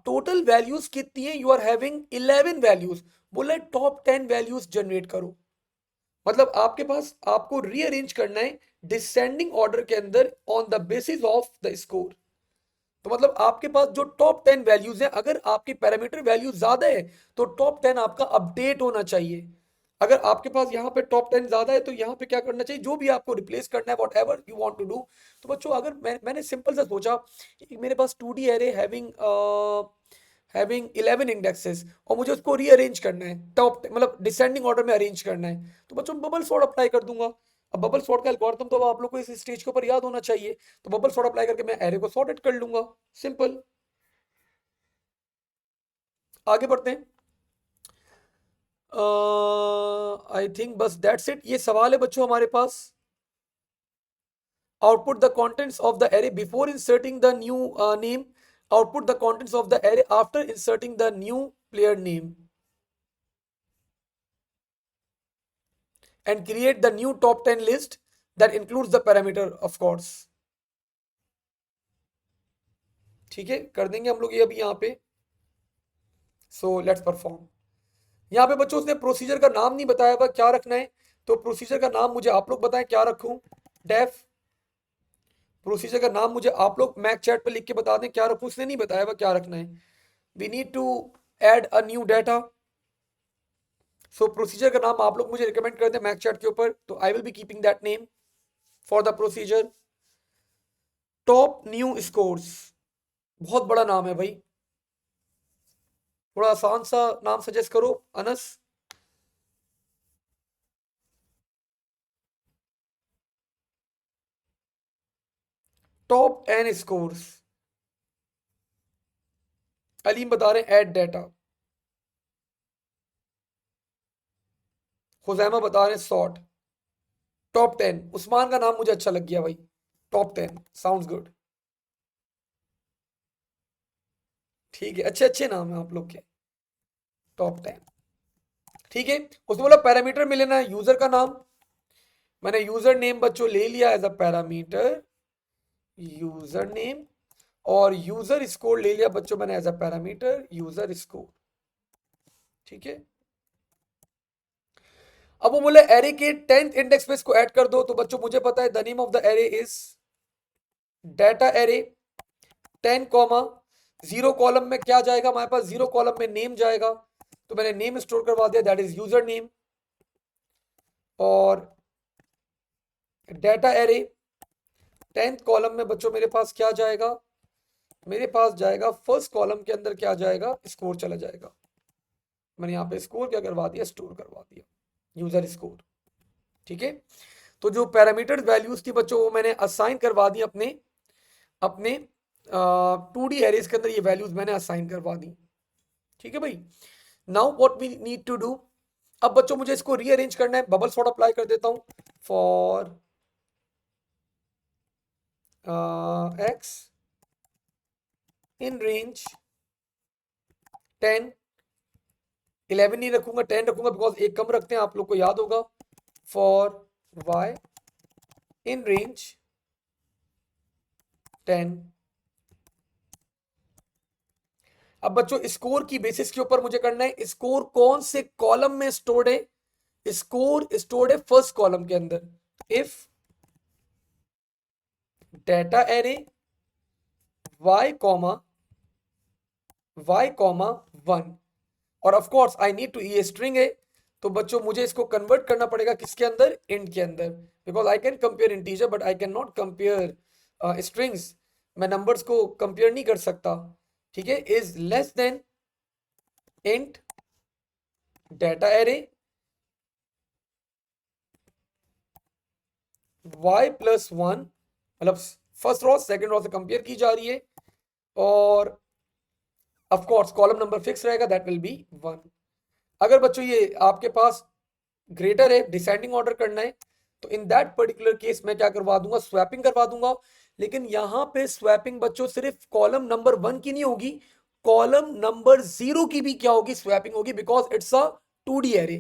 टोटल वैल्यूज कितनी है, यू आर हैविंग 11 वैल्यूज। बोल रहे टॉप 10 वैल्यूज जनरेट करो। मतलब आपके पास आपको रीअरेंज करना है डिसेंडिंग ऑर्डर के अंदर on the basis of the score. तो मतलब आपके पास जो टॉप 10 वैल्यूज है, अगर आपकी पैरामीटर वैल्यू ज्यादा है तो टॉप 10 आपका अपडेट होना चाहिए। अगर आपके पास यहाँ पे टॉप 10 ज्यादा है तो यहाँ पे क्या करना चाहिए, जो भी आपको रिप्लेस करना है whatever you want to do. तो बच्चों अगर मैंने सिंपल सा सोचा कि मेरे पास 2D एरे हैविंग 11 इंडेक्सेस और मुझे उसको रीअरेंज करना है, टॉप मतलब डिसेंडिंग ऑर्डर में अरेंज करना है, तो बच्चों बबल सॉर्ट अप्लाई कर दूंगा। अब बबल सॉर्ट का एल्गोरिथम तो अब आप लोग को इस स्टेज के ऊपर याद होना चाहिए। तो बबल सॉर्ट अप्लाई करके मैं एरे को सॉर्टेड कर लूंगा, सिंपल। आगे बढ़ते हैं। आई थिंक बस दैट्स इट, ये सवाल है बच्चों हमारे पास। Output the contents of the array before inserting the new name. Output the contents of the array after inserting the new player name. And create the new top 10 list that includes the parameter of course. ठीक है, कर देंगे हम लोग ये अभी यहाँ पे। So let's perform. यहाँ पे बच्चों उसने प्रोसीजर का नाम नहीं बताया हुआ क्या रखना है, तो प्रोसीजर का नाम मुझे आप लोग बताएं क्या रखूं। डेफ प्रोसीजर का नाम मुझे आप लोग मैक चैट पे लिख के बता दें क्या रखूं, उसने नहीं बताया हुआ क्या रखना है। We need to add a new data. So procedure का नाम आप लोग मुझे रिकमेंड कर दें मैक चैट के ऊपर, तो आई will B keeping that name for the procedure. Top new scores, बहुत बड़ा नाम है भाई, थोड़ा आसान सा नाम सजेस्ट करो Anas. Top N scores, Aleem बता रहे हैं ऐड डाटा, हुजैमा बता रहे हैं सॉर्ट। टॉप 10, उस्मान का नाम मुझे अच्छा लग गया भाई, टॉप 10 साउंड्स गुड। ठीक है, अच्छे अच्छे नाम है आप लोग के, टॉप 10। ठीक है, उसने बोला पैरामीटर में लेना है यूजर का नाम, मैंने यूजर नेम बच्चों ले लिया as a parameter, user name, और यूजर स्कोर ले लिया बच्चों मैंने as a parameter, user score. ठीक है, अब वो बोले एरे के 10th इंडेक्स पे इसको ऐड कर दो, तो बच्चों मुझे पता है the name of the array is data array. 10 comma 0 column में क्या जाएगा हमारे पास, 0 कॉलम में नेम जाएगा, तो मैंने नेम स्टोर करवा दिया दैट इज यूजर नेम। और डाटा एरे 10th कॉलम में बच्चों मेरे पास क्या जाएगा, मेरे पास जाएगा फर्स्ट कॉलम के अंदर क्या जाएगा, स्कोर चला जाएगा। मैंने यहाँ पे स्कोर क्या करवा दिया, स्टोर करवा दिया, यूजर स्कोर। ठीक है, तो जो पैरामीटर वैल्यूज थी बच्चों वो मैंने असाइन करवा दी अपने अपने 2D एरेज के अंदर, ये वैल्यूज मैंने असाइन करवा दी। ठीक है भाई, now what we need to do, अब बच्चों मुझे इसको रीअरेंज करना है, बबल सॉर्ट अप्लाई कर देता हूं फॉर एक्स इन रेंज 10, 11 नहीं रखूंगा 10 रखूंगा बिकॉज एक कम रखते हैं, आप लोग को याद होगा। For y in range 10। अब बच्चों स्कोर की बेसिस के ऊपर मुझे करना है, स्कोर कौन से कॉलम में स्टोर्ड है, स्कोर स्टोर्ड है फर्स्ट कॉलम के अंदर। If data array y comma 1, और of course I need to, ये स्ट्रिंग है तो बच्चों मुझे इसको कन्वर्ट करना पड़ेगा किसके अंदर, इंट के अंदर, because I can compare integer but I can not compare strings, मैं नंबर्स को कंपेयर नहीं कर सकता। ठीक है, is less than int data array y plus 1, मतलब फर्स्ट रो सेकंड रो से कंपेयर की जा रही है, और of course column number fix रहेगा दैट विल बी 1। अगर बच्चों ये आपके पास ग्रेटर है, डिसेंडिंग ऑर्डर करना है, तो इन दैट पर्टिकुलर केस मैं क्या करवा दूंगा, स्वैपिंग करवा दूंगा। लेकिन यहां पे स्वैपिंग बच्चों सिर्फ कॉलम नंबर 1 की नहीं होगी, कॉलम नंबर 0 की भी क्या होगी, स्वैपिंग होगी, because it's a 2D array,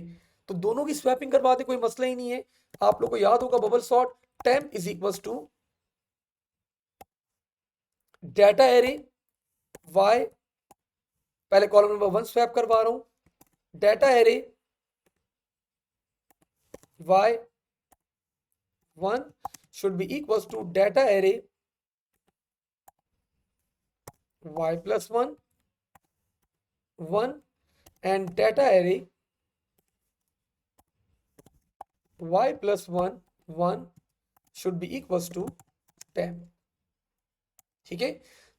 तो दोनों की स्वैपिंग करवा दे, कोई मसला ही नहीं है। आप लोग को याद होगा bubble sort temp is equal to data array y, पहले कॉलम नंबर 1 स्वैप करवा रहा हूं, data array y1 should be equals to data array y plus 1 1, and data array y plus 1 1 should be equals to 10। ठीक है,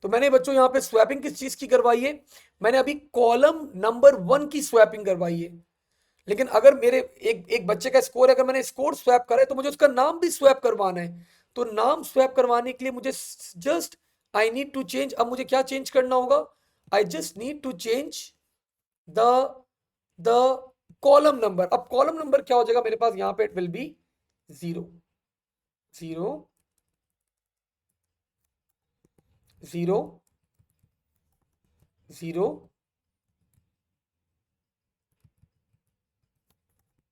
तो मैंने बच्चों यहां पे स्वैपिंग किस चीज की करवाई है, मैंने अभी कॉलम नंबर 1 की स्वैपिंग करवाई है। लेकिन अगर मेरे एक एक बच्चे का स्कोर है, अगर मैंने स्कोर स्वैप करा है तो मुझे उसका नाम भी स्वैप करवाना है, तो नाम स्वैप करवाने के लिए मुझे just I need to change, अब मुझे क्या चेंज करना होगा, I just need to change the the column number. अब कॉलम नंबर क्या हो जाएगा मेरे पास यहां पे, इट विल बी 0 0 0 0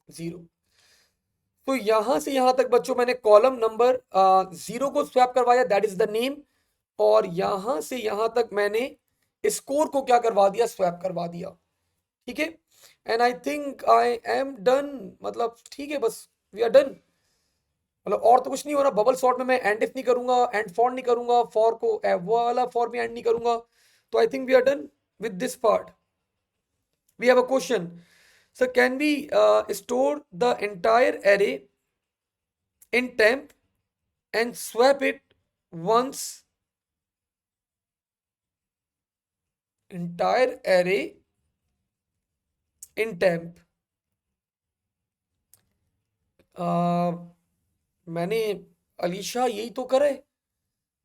0। तो यहां से यहां तक बच्चों मैंने कॉलम नंबर 0 को स्वैप करवाया, दैट इज द नेम, और यहां से यहां तक मैंने स्कोर को क्या करवा दिया, स्वैप करवा दिया। ठीक है। And I think I am done, मतलब ठीक है, बस वी आर डन। मतलब और तो कुछ नहीं हो रहा। बबल सॉर्ट में मैं एंड इफ नहीं करूंगा, एंड फॉर नहीं करूंगा, फॉर को वो वाला फॉर भी एंड नहीं करूंगा। तो I think we are done with this part. We have a question, sir can we store the entire array in temp and swap it once entire array in temp। uh, मैंने अलीशा यही तो करा है।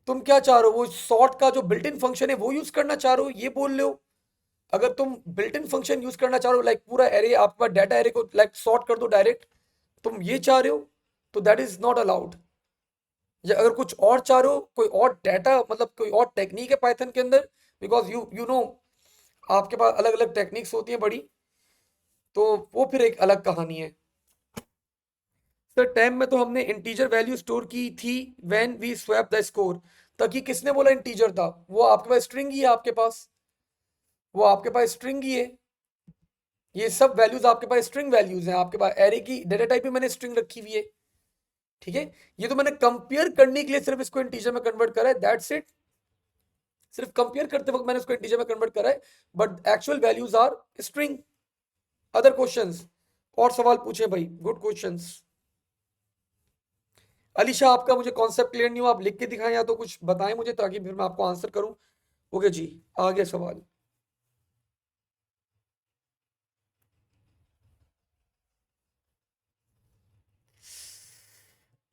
तुम क्या चाह रहे हो, वो सॉर्ट का जो बिल्ट इन फंक्शन है वो यूज करना चाह रहे हो, ये बोल रहे हो? अगर तुम बिल्ट इन फंक्शन यूज करना चाह रहे हो, लाइक पूरा एरे आपका डाटा एरे को लाइक सॉर्ट कर दो डायरेक्ट, तुम ये चाह रहे हो, तो दैट इज नॉट अलाउड। या अगर कुछ और चाह रहे हो, कोई और डाटा, मतलब कोई और टेक्निक है पाइथन के अंदर, बिकॉज यू नो आपके पास अलग अलग टेक्निक्स होती हैं बड़ी, तो वो फिर एक अलग कहानी है। सर टैम में तो हमने इंटीजर वैल्यू स्टोर की थी when we swap the score. ताकि किसने बोला इंटीजर था? वो आपके पास स्ट्रिंग ही है, आपके पास वो आपके पास स्ट्रिंग ही है। ये सब वैल्यूज आपके पास स्ट्रिंग वैल्यूज हैं, आपके पास एरे की डेटा टाइप भी मैंने स्ट्रिंग रखी हुई है। ठीक है, ये तो मैंने कंपेयर करने के लिए सिर्फ इसको इंटीजर में कन्वर्ट करा है, दैट्स इट। सिर्फ कंपेयर करते वक्त मैंने इसको इंटीजर में कन्वर्ट करा है, but actual values are string. Other questions, और सवाल पूछे भाई, गुड क्वेश्चंस। अलीशा आपका मुझे कॉन्सेप्ट क्लियर नहीं हुआ, आप लिख के दिखाएं या तो कुछ बताएं मुझे, ताकि फिर मैं आपको आंसर करूं। ओके जी, आगे सवाल।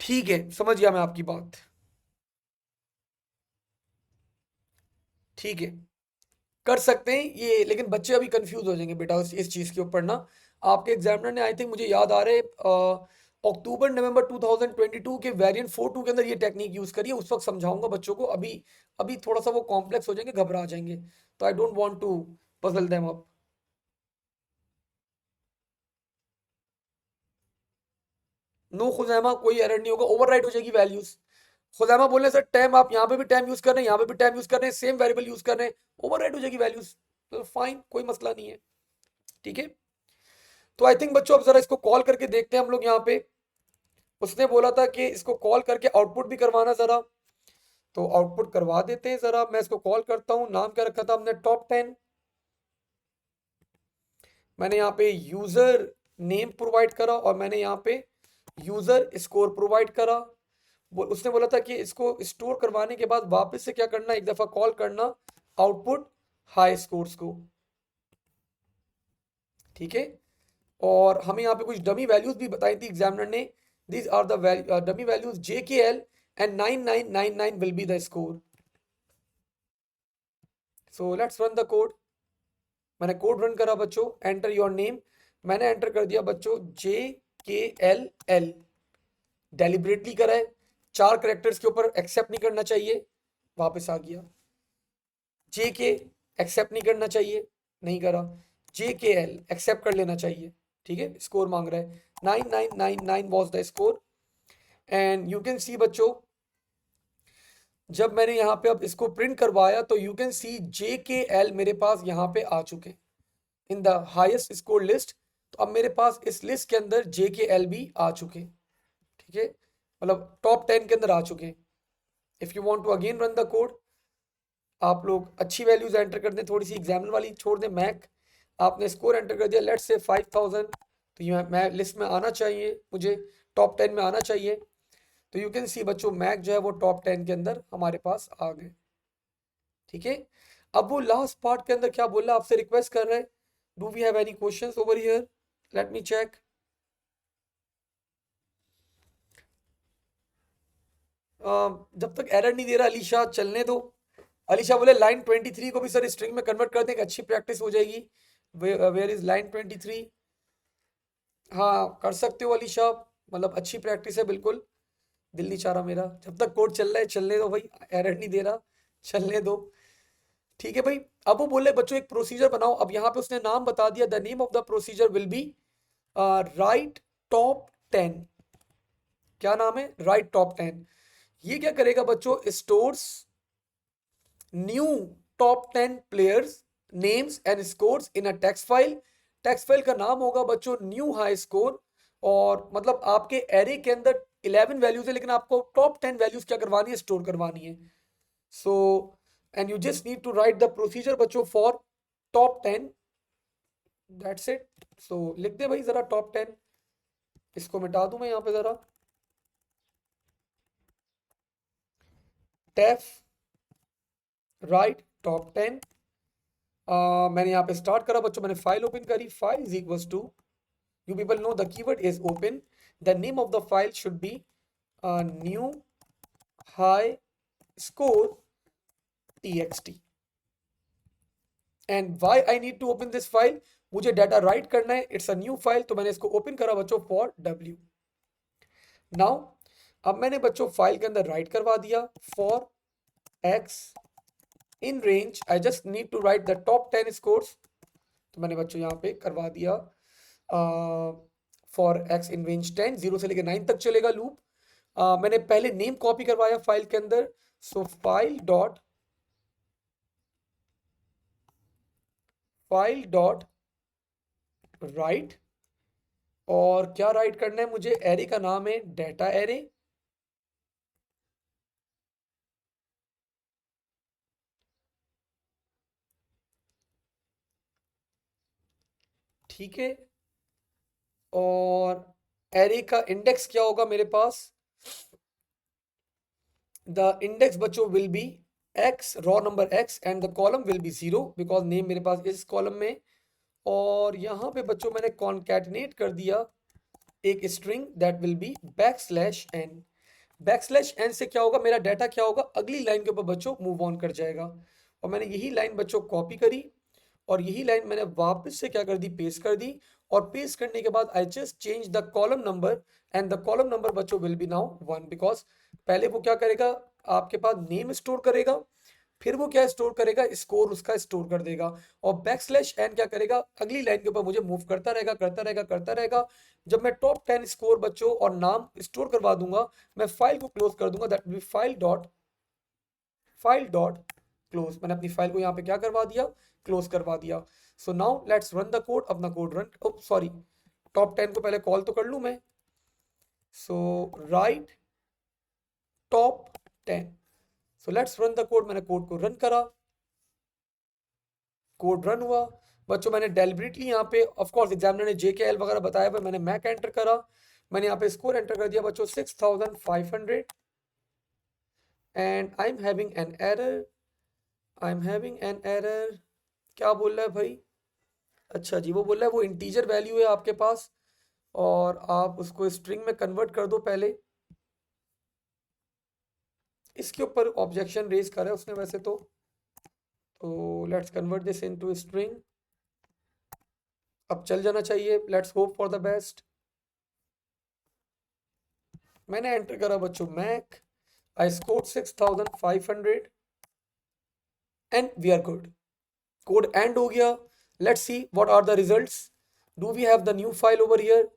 ठीक है, समझ गया मैं आपकी बात। ठीक है, कर सकते हैं ये, लेकिन बच्चे अभी कंफ्यूज हो जाएंगे बेटा इस चीज के ऊपर ना। आपके एग्जामिनर ने, आई थिंक मुझे याद आ रहे अक्टूबर नवंबर 2022 के वेरिएंट 42 के अंदर ये टेक्निक यूज करिए, उस वक्त समझाऊंगा बच्चों को। अभी अभी थोड़ा सा वो कॉम्प्लेक्स हो जाएंगे, घबरा जाएंगे, तो I don't want to puzzle them up. No Khuzaima, कोई एरर नहीं होगा, ओवरराइट हो जाएगी वैल्यूज। खुजैमा बोलने से टैम, आप यहाँ पे भी टैम यूज कर रहे हैं, यहाँ पे भी टैम यूज कर रहे हैं, सेम वेरिएबल यूज कर रहे हैं, ओवरराइट हो जाएगी वैल्यूज। तो फाइन, कोई मसला नहीं है। ठीक है, तो आई थिंक बच्चों अब जरा इसको कॉल करके देखते हैं हम लोग यहाँ पे। उसने बोला था कि इसको कॉल करके आउटपुट भी करवाना जरा, तो आउटपुट करवा देते हैं जरा। मैं इसको कॉल करता हूँ। नाम क्या रखा था हमने? टॉप 10। मैंने यहाँ पे यूजर नेम प्रोवाइड करा और मैंने यहाँ पे यूजर स्कोर प्रोवाइड करा। उसने बोला था कि इसको स्टोर करवाने के बाद वापस से क्या करना, एक दफा कॉल करना आउटपुट हाई स्कोर्स को। ठीक है, और हमें यहाँ पे कुछ डमी वैल्यूज भी बताई थी एग्जामिनर ने। These are the dummy values JKL and 9999 will be the score. So let's run the code. मैंने कोड रन करा बच्चों, एंटर योर नेम। मैंने एंटर कर दिया बच्चों JKLL। डेलिबरेटली करा है, 4 कैरेक्टर्स के ऊपर एक्सेप्ट नहीं करना चाहिए, वापस आ गया। JK एक्सेप्ट नहीं करना चाहिए, नहीं करा। JKL एक्सेप्ट कर लेना चाहिए। ठीक है, स्कोर मांग रहा है, 9999 was the score. And you can see बच्चों, जब मैंने यहाँ पे अब इसको प्रिंट करवाया तो यू कैन सी JKL मेरे पास यहाँ पे आ चुके in the highest score list. तो अब मेरे पास इस लिस्ट के अंदर JKL भी आ चुके। ठीक है, मतलब टॉप 10 के अंदर आ चुके। If you want to again run the code, आप लोग अच्छी वैल्यूज एंटर कर दें, थोड़ी सी एग्जाम्पल वाली छोड़ दें। मैक, आपने स्कोर एंटर कर दिया, लेट्स से 5000, तो ये मैं लिस्ट में आना चाहिए, मुझे टॉप 10 में आना चाहिए। तो यू कैन सी बच्चों, मैक जो है वो टॉप 10 के अंदर हमारे पास आ गए। ठीक है, अब वो लास्ट पार्ट के अंदर क्या बोल रहा है, आपसे रिक्वेस्ट कर रहे हैं, do we have any questions over here? Let me check. जब तक एरर नहीं दे रहा अलीशा, चलने दो। अलीशा बोले लाइन 23 को भी सर स्ट्रिंग में कन्वर्ट कर दें, अच्छी प्रैक्टिस हो जाएगी। Where is line 23? हाँ कर सकते हो अलीशा, मतलब अच्छी प्रैक्टिस है बिल्कुल। दिल नहीं चाह रहा मेरा, जब तक कोड चल रहा है चलने दो भाई, एरर नहीं दे रहा, चलने दो। ठीक है भाई, अब वो बोले बच्चों एक प्रोसीजर बनाओ। अब यहाँ पे उसने नाम बता दिया, the name of the procedure will be right top 10। क्या नाम है? Right top 10। ये क्या करेगा बच्चों, stores new top 10 players names and scores in a text file text file का नाम होगा बच्चों न्यू हाई स्कोर, और मतलब आपके एरे के अंदर 11 वैल्यूज है, लेकिन आपको टॉप 10 वैल्यूज क्या करवानी है, स्टोर करवानी है. So and you just need to write the procedure बच्चों for top 10. That's it. So लिख दे भाई जरा टॉप 10. इसको मिटा दूं मैं यहाँ पे जरा. टेफ राइट टॉप 10. मैंने यहाँ पे स्टार्ट करा बच्चों, मैंने फाइल ओपन करी. File is equals to, you people know the keyword is open. The name of the file should be new high score txt. And why I need to open this file? मुझे data right करना है. It's a new file, तो मैंने इसको open करा बच्चों for w. Now अब मैंने बच्चों फाइल के अंदर राइट करवा दिया for x in range. I just need to write the top 10 scores. तो मैंने बच्चों यहाँ पे करवा दिया फॉर x इन रेंज 10, 0 से लेकर 9 तक चलेगा लूप. मैंने पहले नेम कॉपी करवाया फाइल के अंदर. सो फाइल डॉट राइट, और क्या राइट करना है मुझे, एरे का नाम है डेटा एरे. ठीक है. और एरे का इंडेक्स क्या होगा मेरे पास, द इंडेक्स बच्चों will be x, raw number x, and the column will be 0 because name मेरे पास इस कॉलम में. और यहाँ पे बच्चों मैंने कॉन्कैटिनेट कर दिया एक string that will B backslash n. Backslash n से क्या होगा, मेरा डाटा क्या होगा, अगली लाइन के ऊपर बच्चों मूव ऑन कर जाएगा. और मैंने यही लाइन बच्चों कॉपी करी, और यही लाइन मैंने वापस से क्या कर दी, पेस्ट कर दी. और पेस्ट करने के बाद I just change the column number, and the column number बच्चों विल बी नाउ 1, बिकॉज पहले वो क्या करेगा, आपके पास नेम स्टोर करेगा, फिर वो क्या स्टोर करेगा, स्कोर उसका स्टोर कर देगा. और बैकस्लैश एन क्या करेगा, अगली लाइन के ऊपर मुझे मूव करता रहेगा करता रहेगा करता रहेगा. जब मैं टॉप 10 स्कोर बच्चों और नाम स्टोर करवा दूंगा, मैं फाइल को क्लोज कर दूंगा. That will be file dot close. मैंने अपनी फाइल को यहाँ पे क्या करवा दिया, क्लोज करवा दिया. So now let's run the code. अपना कोड रन, सॉरी, टॉप 10 को पहले कॉल तो कर लूं मैं. So write top 10. So let's run the code. मैंने कोड को रन करा, कोड रन हुआ बच्चों. मैंने डेलिबरेटली यहाँ पे ऑफ कोर्स एग्जामिनर ने JKL वगैरह बताया हुआ, मैंने मैक एंटर करा. मैंने यहाँ पे स्कोर एंटर कर दिया बच्चों 6500. And I am having an error. क्या बोल रहा है भाई, अच्छा जी, वो बोल रहा है वो इंटीजर वैल्यू है आपके पास, और आप उसको स्ट्रिंग में कन्वर्ट कर दो पहले. इसके ऊपर ऑब्जेक्शन रेज करा है उसने वैसे तो let's convert this into string. अब चल जाना चाहिए. Let's hope for the best. मैंने एंटर करा बच्चों Mac. I score 6500 and we are good. Code end हो गया. Let's see what are the results. Do we have the new file over here,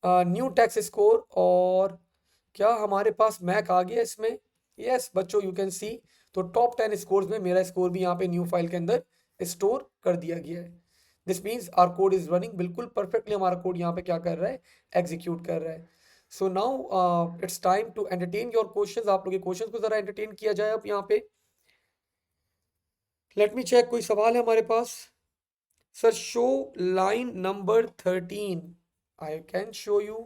new text score, और क्या हमारे पास Mac आ गया इसमें. यस बच्चों, यू कैन सी. तो top 10 scores में मेरा स्कोर भी यहाँ पे न्यू फाइल के अंदर स्टोर कर दिया गया है. This means R code is running बिल्कुल परफेक्टली. हमारा कोड यहाँ पे क्या कर रहा है, एग्जीक्यूट कर रहा है. So now it's time to entertain your questions. आप लोग के क्वेश्चंस को जरा एंटरटेन किया जाए अब यहाँ पे. लेट मी चेक, कोई सवाल है हमारे पास. Sir show line number 13. I can show you.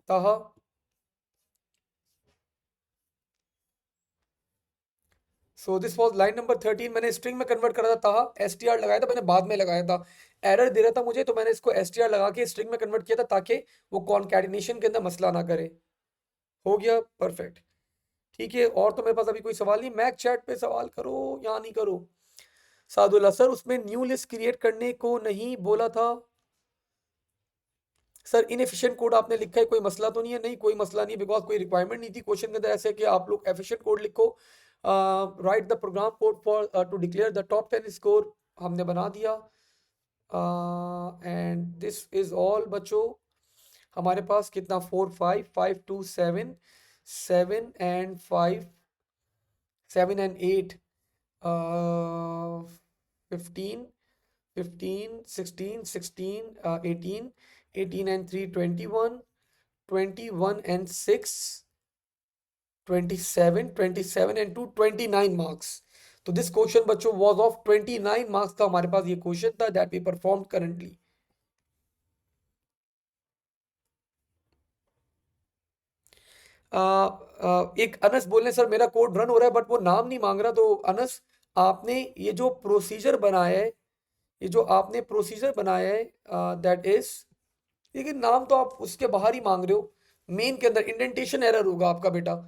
Taha, so this was line number 13. मैंने स्ट्रिंग में कन्वर्ट करा था, STR लगाया था, मैंने बाद में लगाया था. एरर दे रहा था मुझे, तो मैंने इसको STR लगा के स्ट्रिंग में कन्वर्ट किया था, ताकि वो कॉन्कैटिनेशन के अंदर मसला ना करे. हो गया परफेक्ट. ठीक है, और तो मेरे पास अभी कोई सवाल नहीं. मैक चैट पे सवाल करो या नहीं करो. सादुल्ला सर, उसमें न्यू लिस्ट क्रिएट करने को नहीं बोला था सर. इनएफिशिएंट कोड आपने लिखा है, कोई मसला तो नहीं है. नहीं, कोई मसला नहीं, बिकॉज कोई रिक्वायरमेंट नहीं थी क्वेश्चन के अंदर ऐसे कि आप लोग एफिशिएंट कोड लिखो. Write the program code for to declare the top 10 score. हमने बना दिया. एंड दिस इज ऑल बच्चों. हमारे पास कितना, 4 5 5 2 7 7 and 5 7 and 8 15 15, 16, 16, 18, 18 and 3, 21, 21 and 6, 27, 27 and 2, 29 marks. तो दिस क्वेश्चन बच्चों वाज ऑफ 29 मार्क्स का हमारे पास ये क्वेश्चन था दैट वी परफॉर्म करंटली. एक अनस बोलने सर मेरा कोड रन हो रहा है बट वो नाम नहीं मांग रहा. तो अनस, आपने ये जो प्रोसीजर बनाया है, ये जो आपने प्रोसीजर बनाया है, दैट इज, लेकिन नाम तो आप उसके बाहर ही मांग रहे हो. मेन के अंदर इंडेंटेशन एरर होगा आपका बेटा.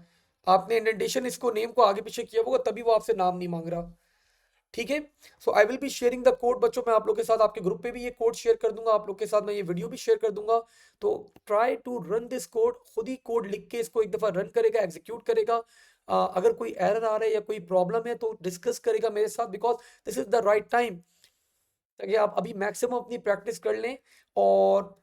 आपने इंडेंटेशन इसको नेम को आगे पीछे किया होगा तभी वो आपसे नाम नहीं मांग रहा. ठीक है. So I will be sharing the code बच्चों. मैं आप लोग के साथ आपके ग्रुप पे भी ये कोड शेयर कर दूंगा. आप लोग के साथ मैं ये वीडियो भी शेयर कर दूंगा. तो try to run this code. खुद ही कोड लिख के इसको एक दफा रन करेगा, एग्जीक्यूट करेगा. अगर कोई एरर आ रहा है या कोई प्रॉब्लम है तो डिस्कस करेगा मेरे साथ, because this is the right time, ताकि आप अभी मैक्सिमम अपनी प्रैक्टिस कर लें. और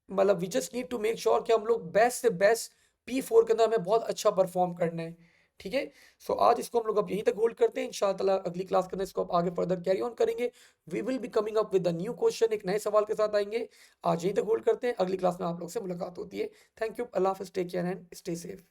मतलब we just need to make sure कि हम लोग बेस्ट से बेस्ट P4 के अंदर हमें बहुत अच्छा परफॉर्म करना है. ठीक है. सो आज इसको हम लोग अब यहीं तक होल्ड करते हैं. इंशाल्लाह अगली क्लास के अंदर इसको आप आगे फर्दर कैरी ऑन करेंगे. We will be coming up with the new question. एक नए सवाल के साथ आएंगे. आज यहीं तक होल्ड करते हैं. अगली क्लास में आप लोग से मुलाकात होती है. Thank you. अल्लाह हाफिज. Take care and stay safe.